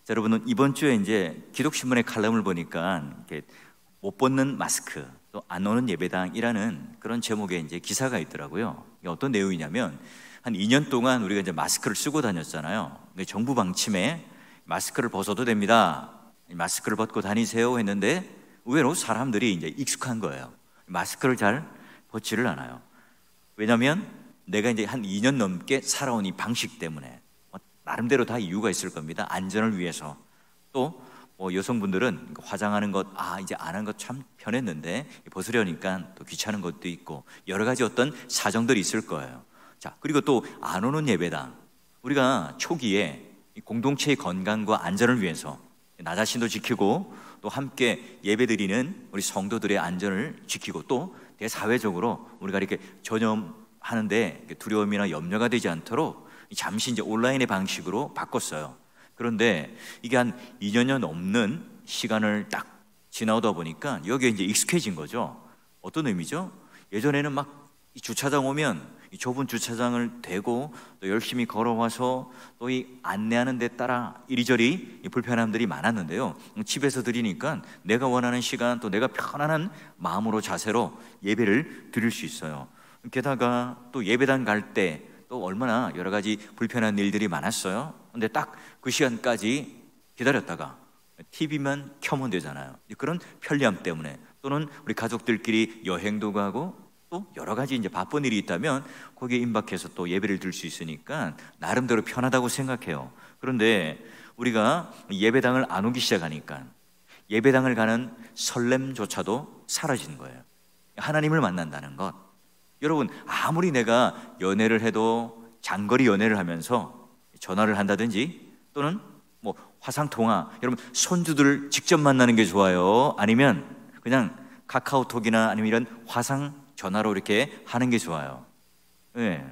자, 여러분은 이번 주에 이제 기독신문의 칼럼을 보니까 이렇게 못 벗는 마스크, 또 안 오는 예배당이라는 그런 제목의 이제 기사가 있더라고요. 이게 어떤 내용이냐면 한 2년 동안 우리가 이제 마스크를 쓰고 다녔잖아요. 근데 정부 방침에 마스크를 벗어도 됩니다. 마스크를 벗고 다니세요 했는데 의외로 사람들이 이제 익숙한 거예요. 마스크를 잘 벗지를 않아요. 왜냐하면 내가 이제 한 2년 넘게 살아온 이 방식 때문에 나름대로 다 이유가 있을 겁니다. 안전을 위해서. 또 여성분들은 화장하는 것, 이제 안 한 것 참 편했는데 벗으려니까 또 귀찮은 것도 있고 여러 가지 어떤 사정들이 있을 거예요. 자, 그리고 또 안 오는 예배당. 우리가 초기에 이 공동체의 건강과 안전을 위해서 나 자신도 지키고 또 함께 예배드리는 우리 성도들의 안전을 지키고 또 대사회적으로 우리가 이렇게 전염하는데 두려움이나 염려가 되지 않도록 잠시 이제 온라인의 방식으로 바꿨어요. 그런데 이게 한 2년여 넘는 시간을 딱 지나오다 보니까 여기에 이제 익숙해진 거죠. 어떤 의미죠? 예전에는 막 이 주차장 오면 이 좁은 주차장을 대고 또 열심히 걸어와서 또 이 안내하는 데 따라 이리저리 이 불편함들이 많았는데요. 집에서 드리니까 내가 원하는 시간 또 내가 편안한 마음으로 자세로 예배를 드릴 수 있어요. 게다가 또 예배당 갈 때 또 얼마나 여러 가지 불편한 일들이 많았어요. 근데 딱 그 시간까지 기다렸다가 TV만 켜면 되잖아요. 그런 편리함 때문에 또는 우리 가족들끼리 여행도 가고 또 여러 가지 이제 바쁜 일이 있다면 거기에 임박해서 또 예배를 드릴 수 있으니까 나름대로 편하다고 생각해요. 그런데 우리가 예배당을 안 오기 시작하니까 예배당을 가는 설렘조차도 사라지는 거예요. 하나님을 만난다는 것. 여러분, 아무리 내가 연애를 해도 장거리 연애를 하면서 전화를 한다든지 또는 뭐 화상통화, 여러분 손주들 직접 만나는 게 좋아요? 아니면 그냥 카카오톡이나 아니면 이런 화상 전화로 이렇게 하는 게 좋아요? 네.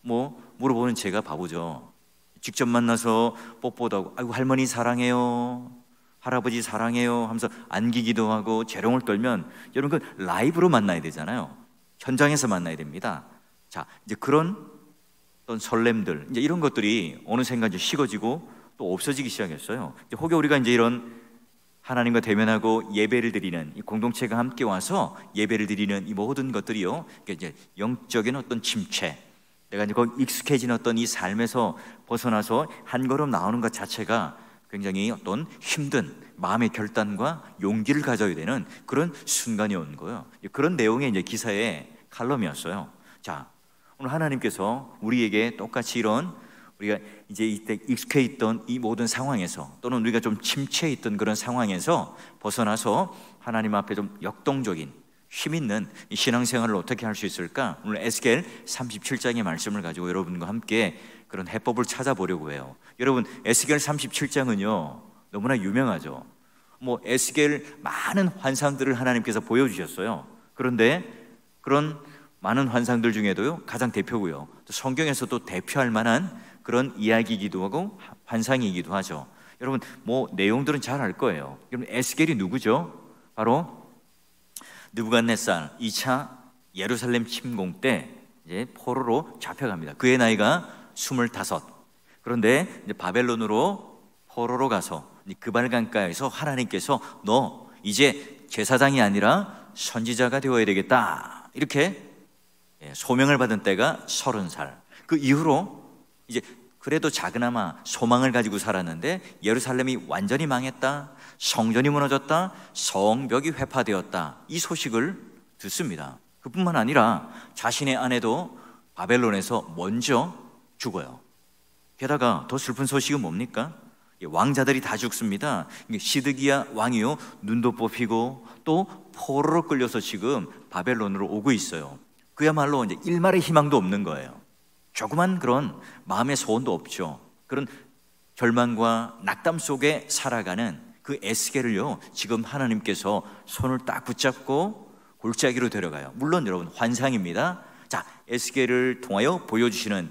뭐 물어보는 제가 바보죠. 직접 만나서 뽀뽀도 하고 아이고 할머니 사랑해요, 할아버지 사랑해요 하면서 안기기도 하고 재롱을 떨면 여러분 그 라이브로 만나야 되잖아요. 현장에서 만나야 됩니다. 자, 이제 그런 어떤 설렘들, 이제 이런 것들이 어느샌가 이제 식어지고 또 없어지기 시작했어요. 이제 혹여 우리가 이제 이런 하나님과 대면하고 예배를 드리는 이 공동체가 함께 와서 예배를 드리는 이 모든 것들이요, 이제 영적인 어떤 침체, 내가 이제 거기 익숙해진 어떤 이 삶에서 벗어나서 한 걸음 나오는 것 자체가 굉장히 어떤 힘든 마음의 결단과 용기를 가져야 되는 그런 순간이 온 거예요. 그런 내용의 이제 기사의 칼럼이었어요. 자, 오늘 하나님께서 우리에게 똑같이 이런 우리가 이제 이때 익숙해 있던 이 모든 상황에서 또는 우리가 좀 침체해 있던 그런 상황에서 벗어나서 하나님 앞에 좀 역동적인 힘 있는 이 신앙생활을 어떻게 할 수 있을까? 오늘 에스겔 37장의 말씀을 가지고 여러분과 함께 그런 해법을 찾아보려고 해요. 여러분, 에스겔 37장은요 너무나 유명하죠. 뭐 에스겔 많은 환상들을 하나님께서 보여주셨어요. 그런데 그런 많은 환상들 중에도요 가장 대표고요, 또 성경에서도 대표할 만한 그런 이야기이기도 하고 환상이기도 하죠. 여러분 뭐 내용들은 잘 알 거예요. 여러분 에스겔이 누구죠? 바로 느부갓네살 2차 예루살렘 침공 때 이제 포로로 잡혀갑니다. 그의 나이가 25. 그런데 이제 바벨론으로 포로로 가서 그발강가에서 하나님께서 너 이제 제사장이 아니라 선지자가 되어야 되겠다, 이렇게 소명을 받은 때가 30살. 그 이후로 이제 그래도 작은아마 소망을 가지고 살았는데 예루살렘이 완전히 망했다, 성전이 무너졌다, 성벽이 회파되었다, 이 소식을 듣습니다. 그뿐만 아니라 자신의 아내도 바벨론에서 먼저 죽어요. 게다가 더 슬픈 소식은 뭡니까? 왕자들이 다 죽습니다. 시드기야 왕이요 눈도 뽑히고 또 포로로 끌려서 지금 바벨론으로 오고 있어요. 그야말로 이제 일말의 희망도 없는 거예요. 조그만 그런 마음의 소원도 없죠. 그런 절망과 낙담 속에 살아가는 그 에스겔을요 지금 하나님께서 손을 딱 붙잡고 골짜기로 데려가요. 물론 여러분 환상입니다. 자, 에스겔을 통하여 보여주시는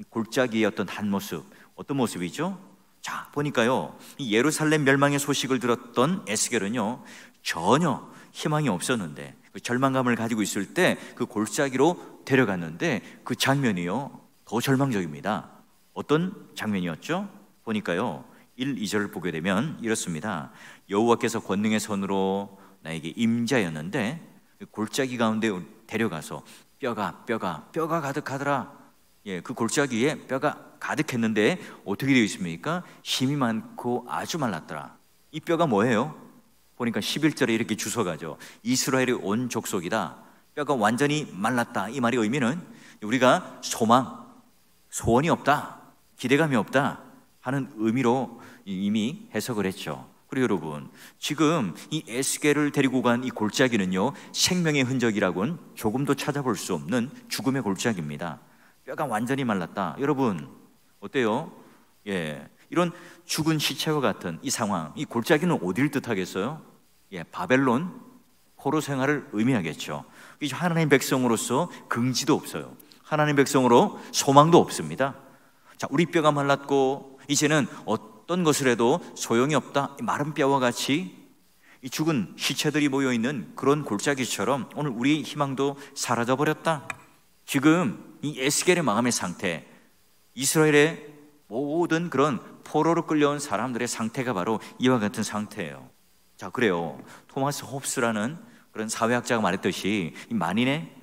골짜기의 어떤 한 모습, 어떤 모습이죠? 자, 보니까요 이 예루살렘 멸망의 소식을 들었던 에스겔은요 전혀 희망이 없었는데 그 절망감을 가지고 있을 때 그 골짜기로 데려갔는데 그 장면이요 더 절망적입니다. 어떤 장면이었죠? 보니까요 1, 2절을 보게 되면 이렇습니다. 여호와께서 권능의 손으로 나에게 임자였는데 골짜기 가운데 데려가서 뼈가 가득하더라. 그 골짜기 위에 뼈가 가득했는데 어떻게 되어 있습니까? 힘이 많고 아주 말랐더라. 이 뼈가 뭐예요? 보니까 11절에 이렇게 주워가죠. 이스라엘의 온 족속이다. 뼈가 완전히 말랐다. 이 말의 의미는 우리가 소원이 없다, 기대감이 없다 하는 의미로 이미 해석을 했죠. 그리고 여러분, 지금 이 에스겔을 데리고 간 이 골짜기는요, 생명의 흔적이라고는 조금도 찾아볼 수 없는 죽음의 골짜기입니다. 뼈가 완전히 말랐다. 여러분 어때요? 이런 죽은 시체와 같은 이 상황, 이 골짜기는 어디를 뜻하겠어요? 바벨론 포로 생활을 의미하겠죠. 하나님 백성으로서 긍지도 없어요. 하나님 백성으로 소망도 없습니다. 자, 우리 뼈가 말랐고 이제는 어떤 것을 해도 소용이 없다. 마른 뼈와 같이 이 죽은 시체들이 모여있는 그런 골짜기처럼 오늘 우리의 희망도 사라져버렸다. 지금 이 에스겔의 마음의 상태, 이스라엘의 모든 그런 포로로 끌려온 사람들의 상태가 바로 이와 같은 상태예요. 자, 그래요. 토마스 홉스라는 그런 사회학자가 말했듯이 이 만인에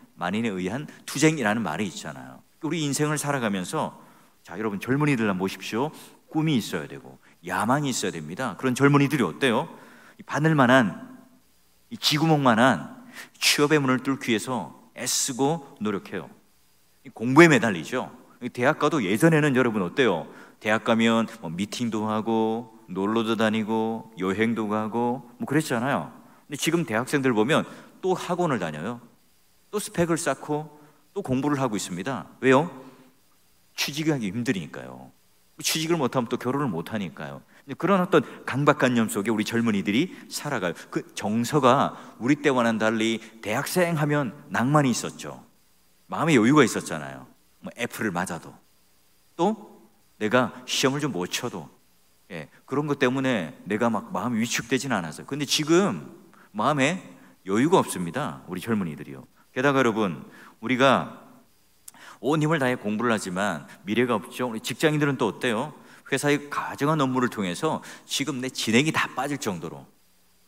의한 투쟁이라는 말이 있잖아요. 우리 인생을 살아가면서, 자, 여러분 젊은이들 한번 보십시오. 꿈이 있어야 되고 야망이 있어야 됩니다. 그런 젊은이들이 어때요? 바늘만한, 이 지구멍만한 취업의 문을 뚫기 위해서 애쓰고 노력해요. 공부에 매달리죠. 대학 가도 예전에는 여러분 어때요? 대학 가면 미팅도 하고 놀러도 다니고 여행도 가고 그랬잖아요. 근데 지금 대학생들 보면 또 학원을 다녀요. 또 스펙을 쌓고 또 공부를 하고 있습니다. 왜요? 취직하기 힘드니까요. 취직을 못하면 또 결혼을 못하니까요. 그런 어떤 강박관념 속에 우리 젊은이들이 살아가요. 그 정서가 우리 때와는 달리 대학생 하면 낭만이 있었죠. 마음의 여유가 있었잖아요. F를 맞아도, 또 내가 시험을 좀 못 쳐도, 그런 것 때문에 내가 막 마음이 위축되지는 않았어요. 근데 지금 마음에 여유가 없습니다. 우리 젊은이들이요. 게다가 여러분, 우리가 온 힘을 다해 공부를 하지만 미래가 없죠. 우리 직장인들은 또 어때요? 회사의 가정한 업무를 통해서 지금 내 진액이 다 빠질 정도로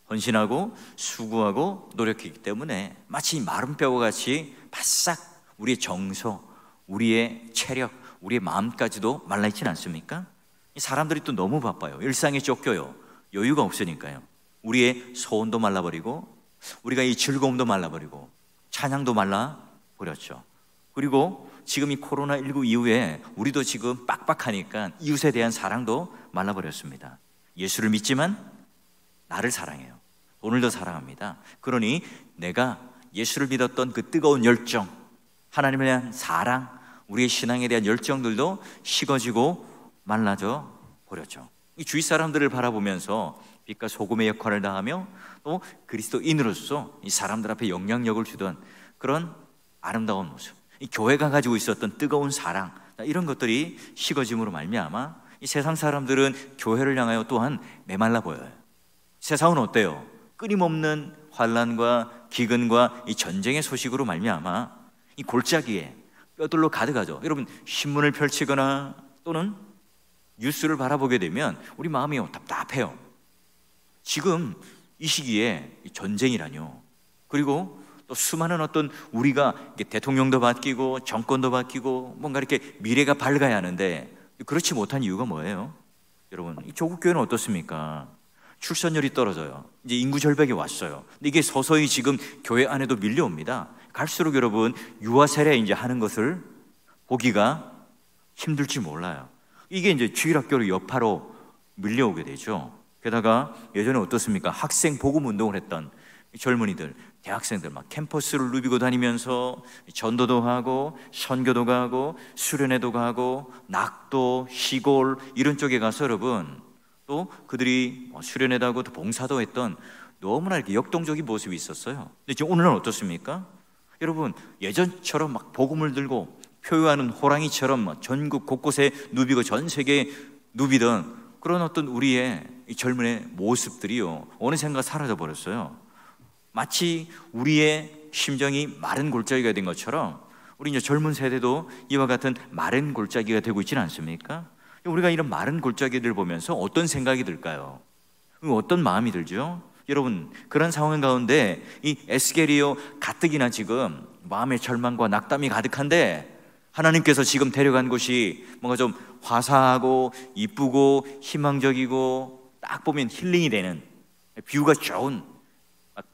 헌신하고 수고하고 노력했기 때문에 마치 마른 뼈와 같이 바싹 우리의 정서, 우리의 체력, 우리의 마음까지도 말라있지는 않습니까? 사람들이 또 너무 바빠요. 일상에 쫓겨요. 여유가 없으니까요. 우리의 소원도 말라버리고 우리가 이 즐거움도 말라버리고 찬양도 말라버렸죠. 그리고 지금 이 코로나19 이후에 우리도 지금 빡빡하니까 이웃에 대한 사랑도 말라버렸습니다. 예수를 믿지만 나를 사랑해요. 돈을 더 사랑합니다. 그러니 내가 예수를 믿었던 그 뜨거운 열정, 하나님에 대한 사랑, 우리의 신앙에 대한 열정들도 식어지고 말라져 버렸죠. 이 주위 사람들을 바라보면서 빛과 소금의 역할을 다하며 또 그리스도인으로서 이 사람들 앞에 영향력을 주던 그런 아름다운 모습, 이 교회가 가지고 있었던 뜨거운 사랑, 이런 것들이 식어짐으로 말미암아 이 세상 사람들은 교회를 향하여 또한 메말라 보여요. 세상은 어때요? 끊임없는 환난과 기근과 이 전쟁의 소식으로 말미암아 이 골짜기에 뼈들로 가득하죠. 여러분, 신문을 펼치거나 또는 뉴스를 바라보게 되면 우리 마음이 답답해요. 지금 이 시기에 전쟁이라뇨. 그리고 또 수많은 어떤 우리가 대통령도 바뀌고 정권도 바뀌고 뭔가 이렇게 미래가 밝아야 하는데 그렇지 못한 이유가 뭐예요? 여러분, 이 조국 교회는 어떻습니까? 출산율이 떨어져요. 이제 인구 절벽이 왔어요. 근데 이게 서서히 지금 교회 안에도 밀려옵니다. 갈수록 여러분 유아 세례 이제 하는 것을 보기가 힘들지 몰라요. 이게 이제 주일학교로 여파로 밀려오게 되죠. 게다가 예전에 어떻습니까? 학생 복음 운동을 했던 젊은이들, 대학생들 막 캠퍼스를 누비고 다니면서 전도도 하고 선교도 가고 수련회도 가고 낙도, 시골 이런 쪽에 가서 여러분 또 그들이 수련회도 하고 또 봉사도 했던 너무나 이렇게 역동적인 모습이 있었어요. 근데 지금 오늘은 어떻습니까? 여러분, 예전처럼 막 복음을 들고 표효하는 호랑이처럼 막 전국 곳곳에 누비고 전 세계에 누비던 그런 어떤 우리의 이 젊은의 모습들이요, 어느샌가 사라져 버렸어요. 마치 우리의 심정이 마른 골짜기가 된 것처럼 우리 이제 젊은 세대도 이와 같은 마른 골짜기가 되고 있지는 않습니까? 우리가 이런 마른 골짜기를 보면서 어떤 생각이 들까요? 어떤 마음이 들죠? 여러분, 그런 상황 가운데 이 에스겔이요, 가뜩이나 지금 마음의 절망과 낙담이 가득한데 하나님께서 지금 데려간 곳이 뭔가 좀 화사하고 이쁘고 희망적이고 딱 보면 힐링이 되는, 뷰가 좋은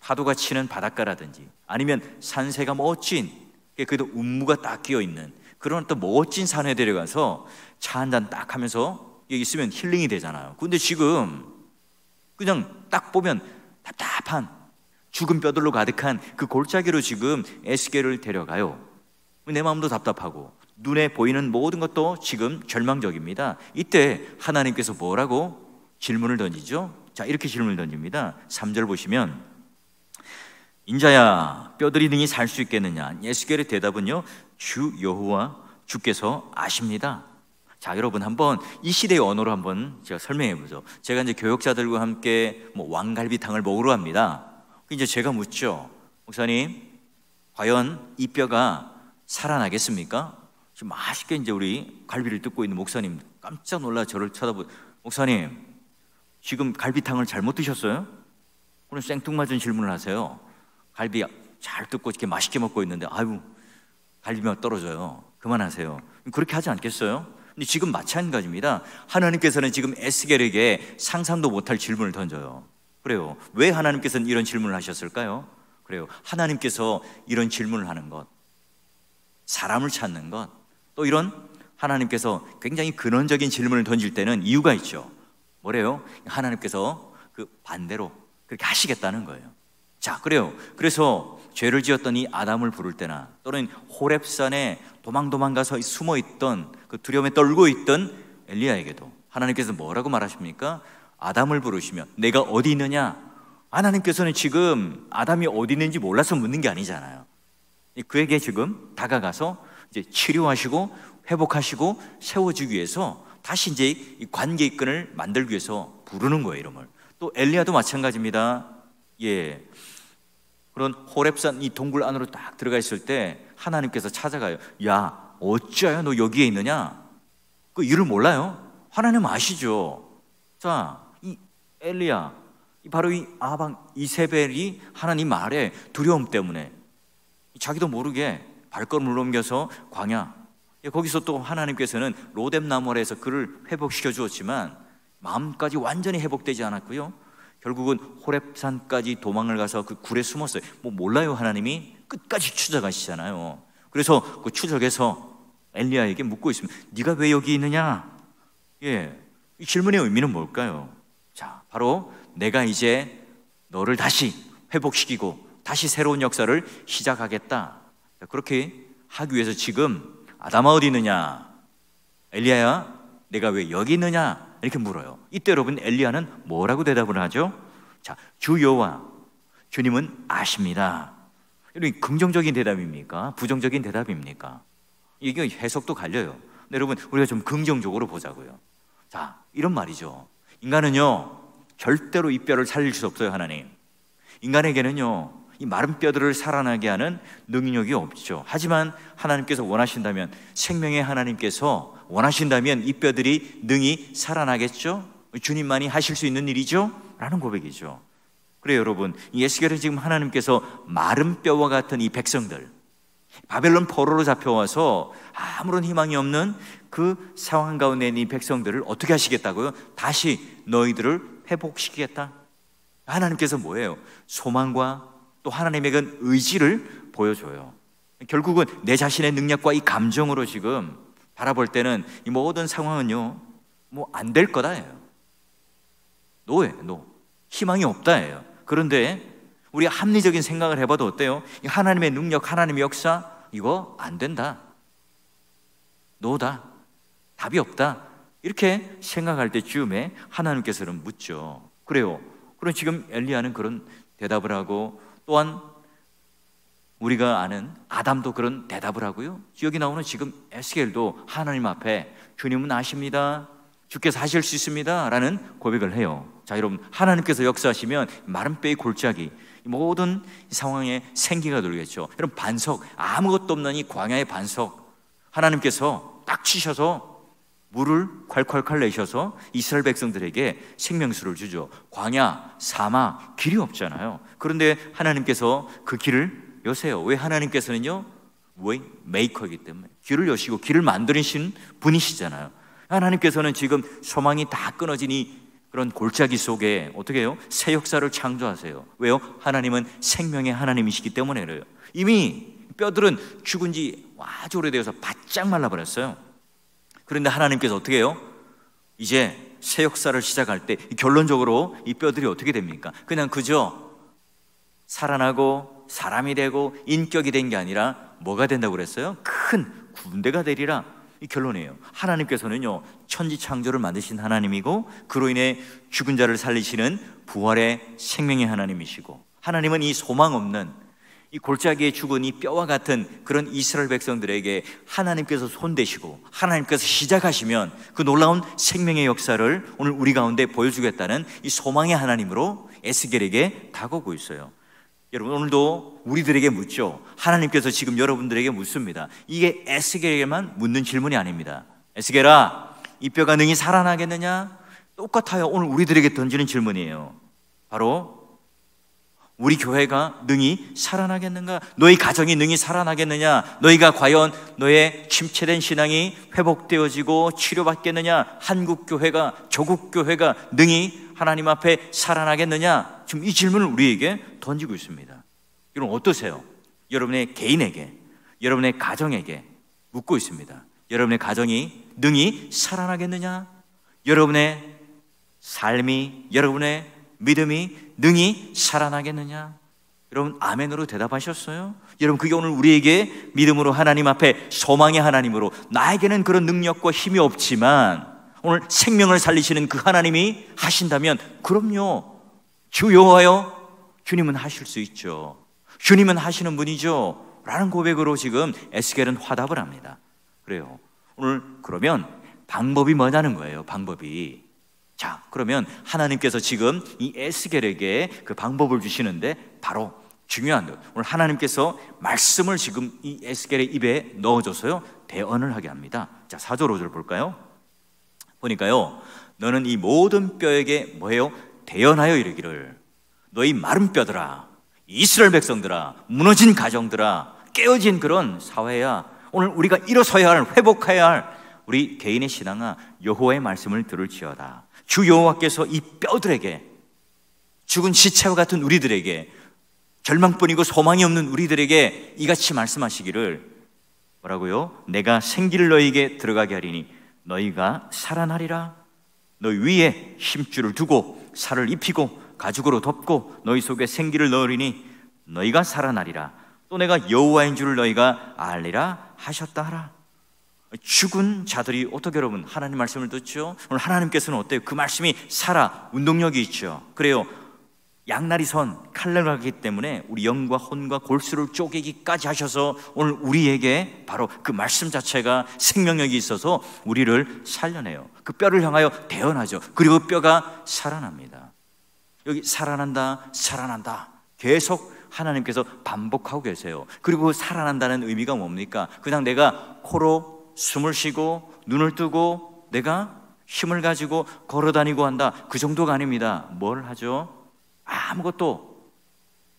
파도가 치는 바닷가라든지 아니면 산세가 멋진, 그래도 운무가 딱 끼어있는 그런 어떤 멋진 산에 데려가서 차 한잔 딱 하면서 여기 있으면 힐링이 되잖아요. 근데 지금 그냥 딱 보면 답답한 죽은 뼈들로 가득한 그 골짜기로 지금 에스겔을 데려가요. 내 마음도 답답하고 눈에 보이는 모든 것도 지금 절망적입니다. 이때 하나님께서 뭐라고 질문을 던지죠? 자, 이렇게 질문을 던집니다. 3절 보시면, 인자야, 뼈들이 능히 살 수 있겠느냐? 에스겔의 대답은요, 주 여호와 주께서 아십니다. 자, 여러분 한번 이 시대의 언어로 한번 제가 설명해 보죠. 제가 이제 교역자들과 함께 왕갈비탕을 먹으러 갑니다. 이제 제가 묻죠. 목사님, 과연 이 뼈가 살아나겠습니까? 지금 맛있게 이제 우리 갈비를 뜯고 있는 목사님 깜짝 놀라 저를 쳐다보고, 목사님, 지금 갈비탕을 잘못 드셨어요? 그럼 생뚱맞은 질문을 하세요. 갈비 잘 뜯고 이렇게 맛있게 먹고 있는데 아유, 갈비맛 떨어져요. 그만하세요. 그렇게 하지 않겠어요? 근데 지금 마찬가지입니다. 하나님께서는 지금 에스겔에게 상상도 못할 질문을 던져요. 그래요. 왜 하나님께서는 이런 질문을 하셨을까요? 그래요. 하나님께서 이런 질문을 하는 것, 사람을 찾는 것, 또 이런 하나님께서 굉장히 근원적인 질문을 던질 때는 이유가 있죠. 뭐래요? 하나님께서 그 반대로 그렇게 하시겠다는 거예요. 자, 그래요. 그래서 죄를 지었던 이 아담을 부를 때나 또는 호렙산에 도망가서 숨어있던 그 두려움에 떨고 있던 엘리야에게도 하나님께서 뭐라고 말하십니까? 아담을 부르시면 내가 어디 있느냐? 하나님께서는 지금 아담이 어디 있는지 몰라서 묻는 게 아니잖아요. 그에게 지금 다가가서 이제 치료하시고 회복하시고 세워주기 위해서 다시 이제 이 관계의 끈을 만들기 위해서 부르는 거예요, 이름을. 또 엘리야도 마찬가지입니다. 예, 그런 호렙산 이 동굴 안으로 딱 들어가 있을 때 하나님께서 찾아가요. 야, 어찌하여 너 여기에 있느냐? 그 이유를 몰라요? 하나님 아시죠? 자, 이 엘리야, 바로 이 아방 이세벨이 하나님 말에 두려움 때문에 자기도 모르게 발걸음을 옮겨서 광야, 거기서 또 하나님께서는 로뎀나무 아래에서 그를 회복시켜 주었지만 마음까지 완전히 회복되지 않았고요, 결국은 호렙산까지 도망을 가서 그 굴에 숨었어요. 몰라요. 하나님이 끝까지 추적하시잖아요. 그래서 그 추적에서 엘리야에게 묻고 있습니다. 네가 왜 여기 있느냐? 예, 이 질문의 의미는 뭘까요? 자, 바로 내가 이제 너를 다시 회복시키고 다시 새로운 역사를 시작하겠다. 그렇게 하기 위해서 지금 아담아 어디 있느냐? 엘리야야, 내가 왜 여기 있느냐? 이렇게 물어요. 이때 여러분 엘리야는 뭐라고 대답을 하죠? 자, 주 여호와 주님은 아십니다. 이런 긍정적인 대답입니까? 부정적인 대답입니까? 이게 해석도 갈려요. 근데 여러분 우리가 좀 긍정적으로 보자고요. 자, 이런 말이죠. 인간은요 절대로 이 뼈를 살릴 수 없어요. 하나님, 인간에게는요 이 마른 뼈들을 살아나게 하는 능력이 없죠. 하지만 하나님께서 원하신다면, 생명의 하나님께서 원하신다면 이 뼈들이 능히 살아나겠죠. 주님만이 하실 수 있는 일이죠 라는 고백이죠. 그래요 여러분, 이 에스겔은 지금 하나님께서 마른 뼈와 같은 이 백성들, 바벨론 포로로 잡혀와서 아무런 희망이 없는 그 상황 가운데 있는 이 백성들을 어떻게 하시겠다고요? 다시 너희들을 회복시키겠다. 하나님께서 뭐예요? 소망과 또 하나님에게 의지를 보여줘요. 결국은 내 자신의 능력과 이 감정으로 지금 바라볼 때는 이 모든 상황은요 안 될 거다예요. 노예요, 노. 희망이 없다예요. 그런데 우리가 합리적인 생각을 해봐도 어때요? 하나님의 능력, 하나님의 역사, 이거 안 된다, 노다, 답이 없다, 이렇게 생각할 때쯤에 하나님께서는 묻죠. 그래요. 그럼 지금 엘리야는 그런 대답을 하고, 또한 우리가 아는 아담도 그런 대답을 하고요, 여기 나오는 지금 에스겔도 하나님 앞에 주님은 아십니다, 주께서 하실 수 있습니다 라는 고백을 해요. 자 여러분, 하나님께서 역사하시면 마른 뼈의 골짜기, 모든 상황에 생기가 돌겠죠. 여러분, 반석, 아무것도 없는 이 광야의 반석, 하나님께서 딱 치셔서 물을 콸콸콸 내셔서 이스라엘 백성들에게 생명수를 주죠. 광야, 사막, 길이 없잖아요. 그런데 하나님께서 그 길을 여세요. 왜? 하나님께서는요, 왜? 메이커이기 때문에 길을 여시고 길을 만드신 분이시잖아요. 하나님께서는 지금 소망이 다 끊어진 이 그런 골짜기 속에 어떻게 해요? 새 역사를 창조하세요. 왜요? 하나님은 생명의 하나님이시기 때문에 그래요. 이미 뼈들은 죽은 지 아주 오래되어서 바짝 말라버렸어요. 그런데 하나님께서 어떻게 해요? 이제 새 역사를 시작할 때 결론적으로 이 뼈들이 어떻게 됩니까? 그냥 그저 살아나고 사람이 되고 인격이 된 게 아니라 뭐가 된다고 그랬어요? 큰 군대가 되리라. 이 결론이에요. 하나님께서는요, 천지 창조를 만드신 하나님이고 그로 인해 죽은 자를 살리시는 부활의 생명의 하나님이시고, 하나님은 이 소망 없는 이 골짜기에 죽은 이 뼈와 같은 그런 이스라엘 백성들에게 하나님께서 손대시고 하나님께서 시작하시면 그 놀라운 생명의 역사를 오늘 우리 가운데 보여주겠다는 이 소망의 하나님으로 에스겔에게 다가오고 있어요. 여러분, 오늘도 우리들에게 묻죠. 하나님께서 지금 여러분들에게 묻습니다. 이게 에스겔에게만 묻는 질문이 아닙니다. 에스겔아, 이 뼈가 능히 살아나겠느냐? 똑같아요. 오늘 우리들에게 던지는 질문이에요. 바로 우리 교회가 능히 살아나겠는가? 너희 가정이 능히 살아나겠느냐? 너희가 과연 너의 침체된 신앙이 회복되어지고 치료받겠느냐? 한국교회가, 조국교회가 능히 하나님 앞에 살아나겠느냐? 지금 이 질문을 우리에게 던지고 있습니다. 여러분 어떠세요? 여러분의 개인에게, 여러분의 가정에게 묻고 있습니다. 여러분의 가정이 능히 살아나겠느냐? 여러분의 삶이, 여러분의 믿음이 능히 살아나겠느냐? 여러분 아멘으로 대답하셨어요? 여러분 그게 오늘 우리에게 믿음으로 하나님 앞에 소망의 하나님으로, 나에게는 그런 능력과 힘이 없지만 오늘 생명을 살리시는 그 하나님이 하신다면, 그럼요, 주 여호와여, 주님은 하실 수 있죠. 주님은 하시는 분이죠 라는 고백으로 지금 에스겔은 화답을 합니다. 그래요. 오늘 그러면 방법이 뭐냐는 거예요. 방법이. 자, 그러면 하나님께서 지금 이 에스겔에게 그 방법을 주시는데, 바로 중요한 것, 오늘 하나님께서 말씀을 지금 이 에스겔의 입에 넣어줘서요 대언을 하게 합니다. 자, 4절 5절 볼까요? 보니까요, 너는 이 모든 뼈에게 뭐예요? 대언하여 이르기를, 너희 마른 뼈들아, 이스라엘 백성들아, 무너진 가정들아, 깨어진 그런 사회야, 오늘 우리가 일어서야 할, 회복해야 할 우리 개인의 신앙아, 여호와의 말씀을 들을지어다. 주 여호와께서 이 뼈들에게, 죽은 시체와 같은 우리들에게, 절망뿐이고 소망이 없는 우리들에게 이같이 말씀하시기를, 뭐라고요? 내가 생기를 너희에게 들어가게 하리니 너희가 살아나리라. 너희 위에 힘줄을 두고 살을 입히고 가죽으로 덮고 너희 속에 생기를 넣으리니 너희가 살아나리라. 또 내가 여호와인 줄을 너희가 알리라 하셨다 하라. 죽은 자들이 어떻게, 여러분 하나님 말씀을 듣죠? 오늘 하나님께서는 어때요? 그 말씀이 살아 운동력이 있죠. 그래요. 양날이 선 칼날을 하기 때문에 우리 영과 혼과 골수를 쪼개기까지 하셔서 오늘 우리에게 바로 그 말씀 자체가 생명력이 있어서 우리를 살려내요. 그 뼈를 향하여 대언하죠. 그리고 뼈가 살아납니다. 여기 살아난다, 살아난다 계속 하나님께서 반복하고 계세요. 그리고 살아난다는 의미가 뭡니까? 그냥 내가 코로 숨을 쉬고 눈을 뜨고 내가 힘을 가지고 걸어다니고 한다, 그 정도가 아닙니다. 뭘 하죠? 아무것도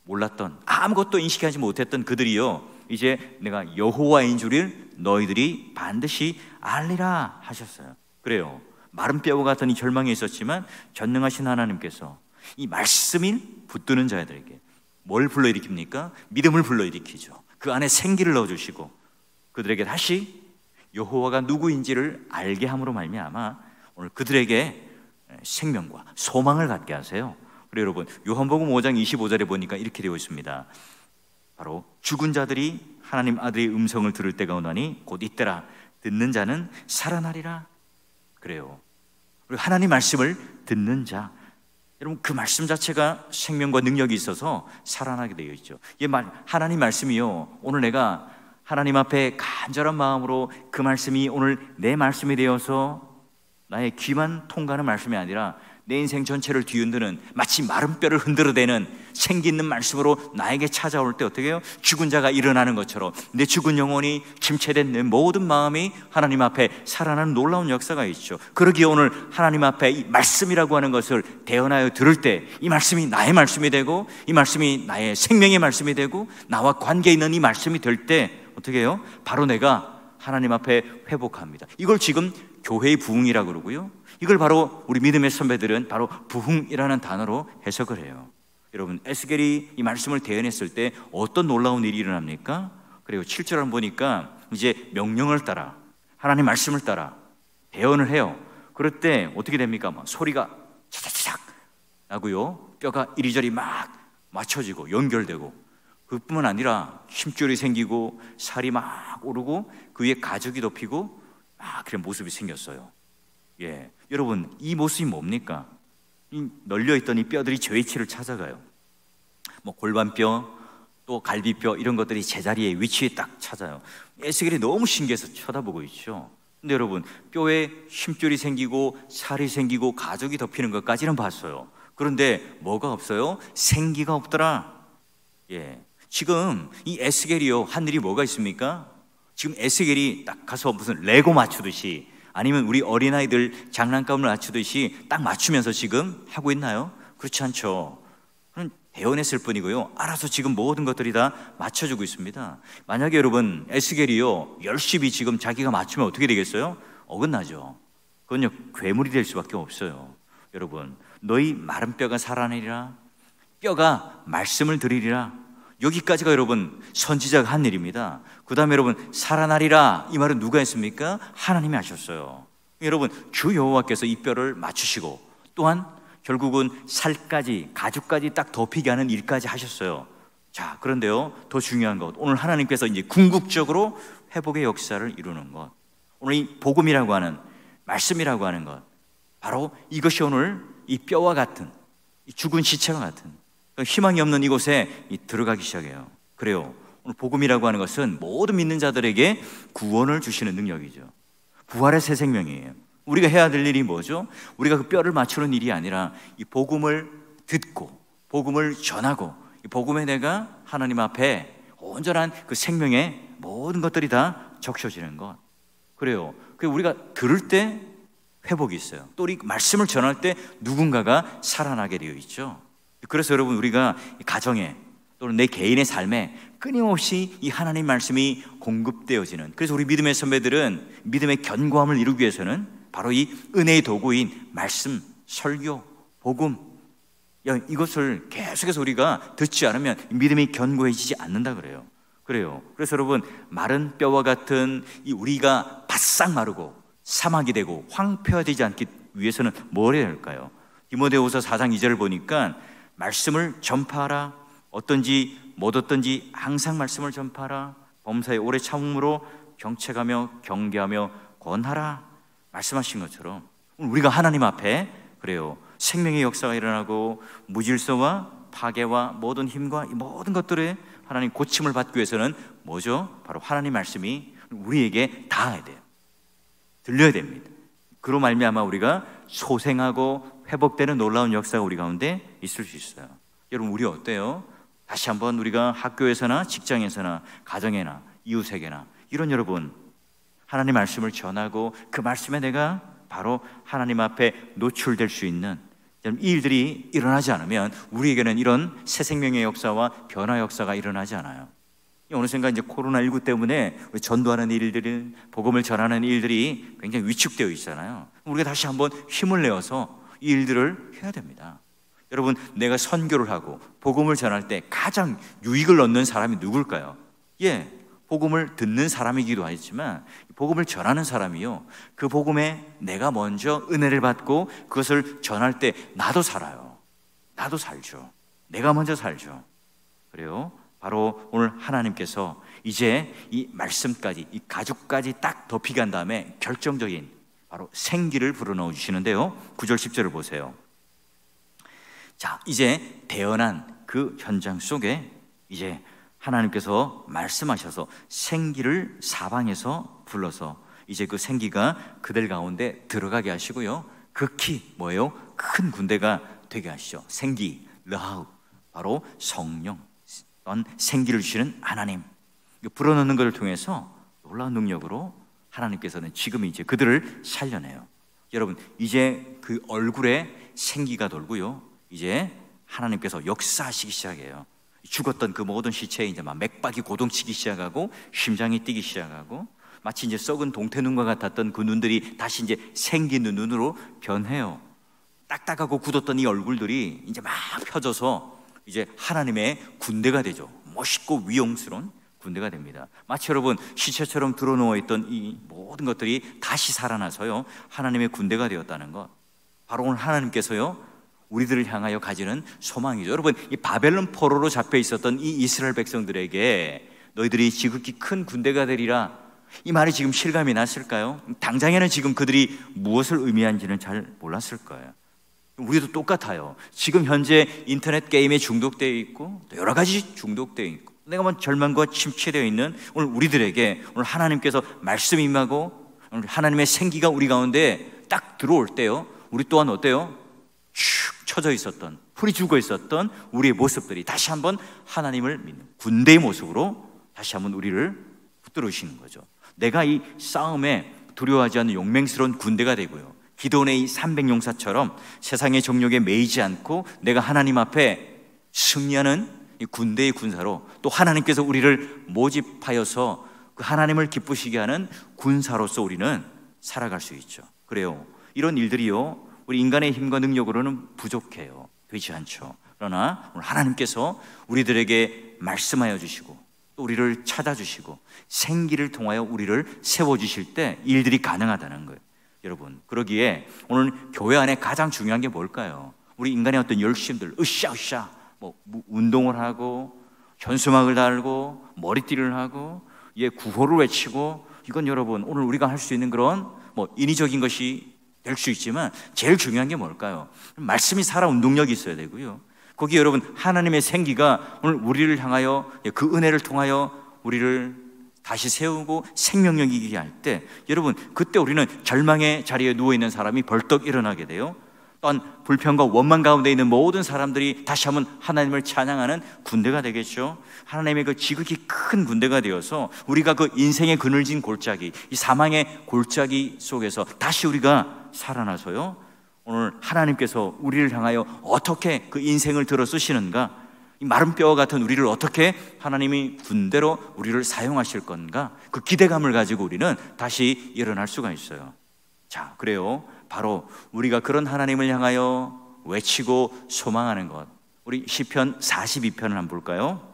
몰랐던, 아무것도 인식하지 못했던 그들이요, 이제 내가 여호와인 줄을 너희들이 반드시 알리라 하셨어요. 그래요. 마른 뼈와 같은 이 절망이 있었지만 전능하신 하나님께서 이 말씀이 붙드는 자들에게 뭘 불러일으킵니까? 믿음을 불러일으키죠. 그 안에 생기를 넣어주시고 그들에게 다시 여호와가 누구인지를 알게 함으로 말미암아 오늘 그들에게 생명과 소망을 갖게 하세요. 그래요, 여러분 요한복음 5장 25절에 보니까 이렇게 되어 있습니다. 바로 죽은 자들이 하나님 아들의 음성을 들을 때가 오나니 곧 이때라. 듣는 자는 살아나리라. 그래요. 그리고 하나님 말씀을 듣는 자, 여러분 그 말씀 자체가 생명과 능력이 있어서 살아나게 되어 있죠. 하나님 말씀이요, 오늘 내가 하나님 앞에 간절한 마음으로 그 말씀이 오늘 내 말씀이 되어서 나의 귀만 통과하는 말씀이 아니라 내 인생 전체를 뒤흔드는, 마치 마른 뼈를 흔들어대는 생기 있는 말씀으로 나에게 찾아올 때 어떻게 해요? 죽은 자가 일어나는 것처럼 내 죽은 영혼이 침체된 내 모든 마음이 하나님 앞에 살아나는 놀라운 역사가 있죠. 그러기에 오늘 하나님 앞에 이 말씀이라고 하는 것을 대언하여 들을 때 이 말씀이 나의 말씀이 되고, 이 말씀이 나의 생명의 말씀이 되고, 나와 관계 있는 이 말씀이 될 때 어떻게 해요? 바로 내가 하나님 앞에 회복합니다. 이걸 지금 교회의 부흥이라고 그러고요, 이걸 바로 우리 믿음의 선배들은 바로 부흥이라는 단어로 해석을 해요. 여러분, 에스겔이 이 말씀을 대언했을 때 어떤 놀라운 일이 일어납니까? 그리고 7절을 보니까 이제 명령을 따라, 하나님 말씀을 따라 대언을 해요. 그럴 때 어떻게 됩니까? 막 소리가 차작차작 나고요, 뼈가 이리저리 막 맞춰지고 연결되고, 그뿐만 아니라 힘줄이 생기고 살이 막 오르고 그 위에 가죽이 덮이고 막 그런 모습이 생겼어요. 예, 여러분, 이 모습이 뭡니까? 이 널려있던 이 뼈들이 제 위치를 찾아가요. 뭐 골반뼈, 또 갈비뼈, 이런 것들이 제자리에 위치에 딱 찾아요. 에스겔이 너무 신기해서 쳐다보고 있죠. 근데 여러분, 뼈에 힘줄이 생기고 살이 생기고 가죽이 덮이는 것까지는 봤어요. 그런데 뭐가 없어요? 생기가 없더라. 예, 지금 이 에스겔이요, 한 일이 뭐가 있습니까? 지금 에스겔이 딱 가서 무슨 레고 맞추듯이, 아니면 우리 어린아이들 장난감을 맞추듯이 딱 맞추면서 지금 하고 있나요? 그렇지 않죠. 그건 대언했을 뿐이고요, 알아서 지금 모든 것들이 다 맞춰주고 있습니다. 만약에 여러분, 에스겔이요 열심히 지금 자기가 맞추면 어떻게 되겠어요? 어긋나죠. 그건요 괴물이 될 수밖에 없어요. 여러분, 너희 마른 뼈가 살아내리라, 뼈가 말씀을 들으리라. 여기까지가 여러분 선지자가 한 일입니다. 그 다음에 여러분, 살아나리라, 이 말은 누가 했습니까? 하나님이 하셨어요. 여러분, 주 여호와께서 이 뼈를 맞추시고, 또한 결국은 살까지, 가죽까지 딱 덮이게 하는 일까지 하셨어요. 자, 그런데요, 더 중요한 것, 오늘 하나님께서 이제 궁극적으로 회복의 역사를 이루는 것, 오늘 이 복음이라고 하는, 말씀이라고 하는 것, 바로 이것이 오늘 이 뼈와 같은, 이 죽은 시체와 같은, 희망이 없는 이곳에 들어가기 시작해요. 그래요, 오늘 복음이라고 하는 것은 모든 믿는 자들에게 구원을 주시는 능력이죠. 부활의 새 생명이에요. 우리가 해야 될 일이 뭐죠? 우리가 그 뼈를 맞추는 일이 아니라 이 복음을 듣고 복음을 전하고, 이 복음에 내가 하나님 앞에 온전한 그 생명의 모든 것들이 다 적셔지는 것. 그래요, 우리가 들을 때 회복이 있어요. 또 우리 말씀을 전할 때 누군가가 살아나게 되어 있죠. 그래서 여러분, 우리가 가정에 또는 내 개인의 삶에 끊임없이 이 하나님 말씀이 공급되어지는, 그래서 우리 믿음의 선배들은 믿음의 견고함을 이루기 위해서는 바로 이 은혜의 도구인 말씀, 설교, 복음, 이것을 계속해서 우리가 듣지 않으면 믿음이 견고해지지 않는다 그래요. 그래서 여러분, 마른 뼈와 같은 이 우리가 바싹 마르고 사막이 되고 황폐화되지 않기 위해서는 뭘 해야 할까요? 디모데후서 4장 2절을 보니까 말씀을 전파하라, 어떤지 못 어떤지 항상 말씀을 전파하라, 범사에 오래 참음으로 경책하며 경계하며 권하라, 말씀하신 것처럼 우리가 하나님 앞에, 그래요, 생명의 역사가 일어나고 무질서와 파괴와 모든 힘과 이 모든 것들에 하나님 고침을 받기 위해서는 뭐죠? 바로 하나님 말씀이 우리에게 닿아야 돼요. 들려야 됩니다. 그로 말미암아 우리가 소생하고 회복되는 놀라운 역사가 우리 가운데 있을 수 있어요. 여러분, 우리 어때요? 다시 한번 우리가 학교에서나 직장에서나 가정에나 이웃에게나 이런, 여러분, 하나님 말씀을 전하고 그 말씀에 내가 바로 하나님 앞에 노출될 수 있는 이 일들이 일어나지 않으면 우리에게는 이런 새 생명의 역사와 변화 역사가 일어나지 않아요. 어느샌가 이제 코로나19 때문에 전도하는 일들은, 복음을 전하는 일들이 굉장히 위축되어 있잖아요. 우리가 다시 한번 힘을 내어서 이 일들을 해야 됩니다. 여러분, 내가 선교를 하고 복음을 전할 때 가장 유익을 얻는 사람이 누굴까요? 예, 복음을 듣는 사람이기도 하지만 복음을 전하는 사람이요, 그 복음에 내가 먼저 은혜를 받고 그것을 전할 때 나도 살아요. 나도 살죠. 내가 먼저 살죠. 그래요, 바로 오늘 하나님께서 이제 이 말씀까지, 이 가죽까지 딱 덮이게 한 다음에 결정적인 바로 생기를 불어넣어 주시는데요, 9절 10절을 보세요. 자, 이제 대언한 그 현장 속에 이제 하나님께서 말씀하셔서 생기를 사방에서 불러서 이제 그 생기가 그들 가운데 들어가게 하시고요, 극히 뭐예요? 큰 군대가 되게 하시죠. 생기, 르하우, 바로 성령, 또한 생기를 주시는 하나님, 불어넣는 것을 통해서 놀라운 능력으로 하나님께서는 지금 이제 그들을 살려내요. 여러분, 이제 그 얼굴에 생기가 돌고요, 이제 하나님께서 역사하시기 시작해요. 죽었던 그 모든 시체에 이제 막 맥박이 고동치기 시작하고 심장이 뛰기 시작하고, 마치 이제 썩은 동태눈과 같았던 그 눈들이 다시 이제 생기는 눈으로 변해요. 딱딱하고 굳었던 이 얼굴들이 이제 막 펴져서 이제 하나님의 군대가 되죠. 멋있고 위용스러운 군대가 됩니다. 마치 여러분 시체처럼 드러누워있던 이 모든 것들이 다시 살아나서요, 하나님의 군대가 되었다는 것, 바로 오늘 하나님께서요 우리들을 향하여 가지는 소망이죠. 여러분, 이 바벨론 포로로 잡혀 있었던 이 이스라엘 백성들에게 너희들이 지극히 큰 군대가 되리라, 이 말이 지금 실감이 났을까요? 당장에는 지금 그들이 무엇을 의미한지는 잘 몰랐을 거예요. 우리도 똑같아요. 지금 현재 인터넷 게임에 중독되어 있고 또 여러 가지 중독되어 있고 내가 뭐 절망과 침체되어 있는 오늘 우리들에게 오늘 하나님께서 말씀이 임하고 오늘 하나님의 생기가 우리 가운데 딱 들어올 때요, 우리 또한 어때요? 축 처져 있었던, 풀이 죽어 있었던 우리의 모습들이 다시 한번 하나님을 믿는 군대의 모습으로 다시 한번 우리를 붙들으시는 거죠. 내가 이 싸움에 두려워하지 않는 용맹스러운 군대가 되고요, 기도원의 이 300용사처럼 세상의 정욕에 매이지 않고 내가 하나님 앞에 승리하는 이 군대의 군사로, 또 하나님께서 우리를 모집하여서 그 하나님을 기쁘시게 하는 군사로서 우리는 살아갈 수 있죠. 그래요, 이런 일들이요 우리 인간의 힘과 능력으로는 부족해요. 되지 않죠. 그러나 오늘 하나님께서 우리들에게 말씀하여 주시고 또 우리를 찾아주시고 생기를 통하여 우리를 세워주실 때 일들이 가능하다는 거예요. 여러분, 그러기에 오늘 교회 안에 가장 중요한 게 뭘까요? 우리 인간의 어떤 열심들, 으쌰으쌰 뭐 운동을 하고 현수막을 달고 머리띠를 하고 구호를 외치고, 이건 여러분 오늘 우리가 할 수 있는 그런 뭐 인위적인 것이 될 수 있지만 제일 중요한 게 뭘까요? 말씀이 살아 운동력이 있어야 되고요, 거기 여러분 하나님의 생기가 오늘 우리를 향하여 그 은혜를 통하여 우리를 다시 세우고 생명력 있게 할 때, 여러분 그때 우리는 절망의 자리에 누워있는 사람이 벌떡 일어나게 돼요. 또한 불평과 원망 가운데 있는 모든 사람들이 다시 한번 하나님을 찬양하는 군대가 되겠죠. 하나님의 그 지극히 큰 군대가 되어서 우리가 그 인생의 그늘진 골짜기, 이 사망의 골짜기 속에서 다시 우리가 살아나서요, 오늘 하나님께서 우리를 향하여 어떻게 그 인생을 들어 쓰시는가, 이 마른 뼈와 같은 우리를 어떻게 하나님이 군대로 우리를 사용하실 건가, 그 기대감을 가지고 우리는 다시 일어날 수가 있어요. 자, 그래요, 바로 우리가 그런 하나님을 향하여 외치고 소망하는 것, 우리 시편 42편을 한번 볼까요?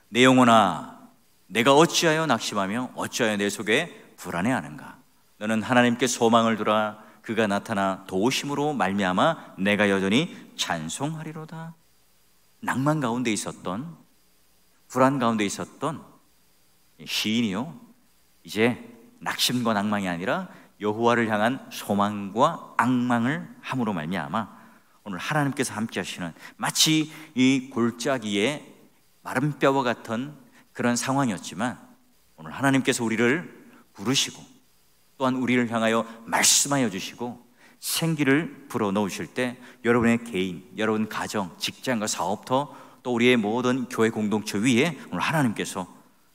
내 영혼아, 내가 어찌하여 낙심하며 어찌하여 내 속에 불안해하는가. 너는 하나님께 소망을 두라. 그가 나타나 도우심으로 말미암아 내가 여전히 찬송하리로다. 낭만 가운데 있었던, 불안 가운데 있었던 시인이요, 이제 낙심과 낭망이 아니라 여호와를 향한 소망과 앙망을 함으로 말미암아 오늘 하나님께서 함께 하시는, 마치 이 골짜기에 마른 뼈와 같은 그런 상황이었지만 오늘 하나님께서 우리를 부르시고 또한 우리를 향하여 말씀하여 주시고 생기를 불어넣으실 때 여러분의 개인, 여러분 가정, 직장과 사업터 또 우리의 모든 교회 공동체 위에 오늘 하나님께서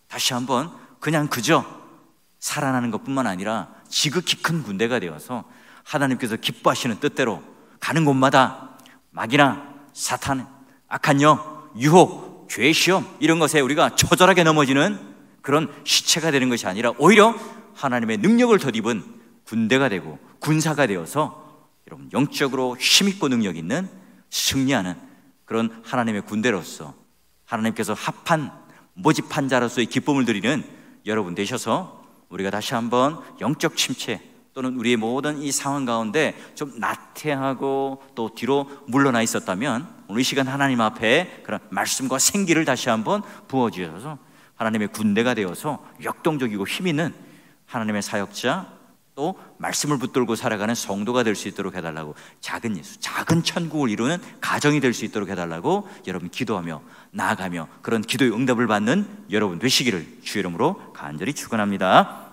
다시 한번 그냥 그저 살아나는 것뿐만 아니라 지극히 큰 군대가 되어서 하나님께서 기뻐하시는 뜻대로 가는 곳마다 마귀나 사탄, 악한 영, 유혹, 죄의 시험 이런 것에 우리가 처절하게 넘어지는 그런 시체가 되는 것이 아니라 오히려 하나님의 능력을 덧입은 군대가 되고 군사가 되어서 여러분 영적으로 힘있고 능력 있는 승리하는 그런 하나님의 군대로서 하나님께서 합한 모집한 자로서의 기쁨을 드리는 여러분 되셔서 우리가 다시 한번 영적 침체 또는 우리의 모든 이 상황 가운데 좀 나태하고 또 뒤로 물러나 있었다면 오늘 이 시간 하나님 앞에 그런 말씀과 생기를 다시 한번 부어주셔서 하나님의 군대가 되어서 역동적이고 힘있는 하나님의 사역자 또 말씀을 붙들고 살아가는 성도가 될 수 있도록 해달라고, 작은 예수, 작은 천국을 이루는 가정이 될 수 있도록 해달라고 여러분 기도하며 나아가며 그런 기도의 응답을 받는 여러분 되시기를 주의 이름으로 간절히 축원합니다.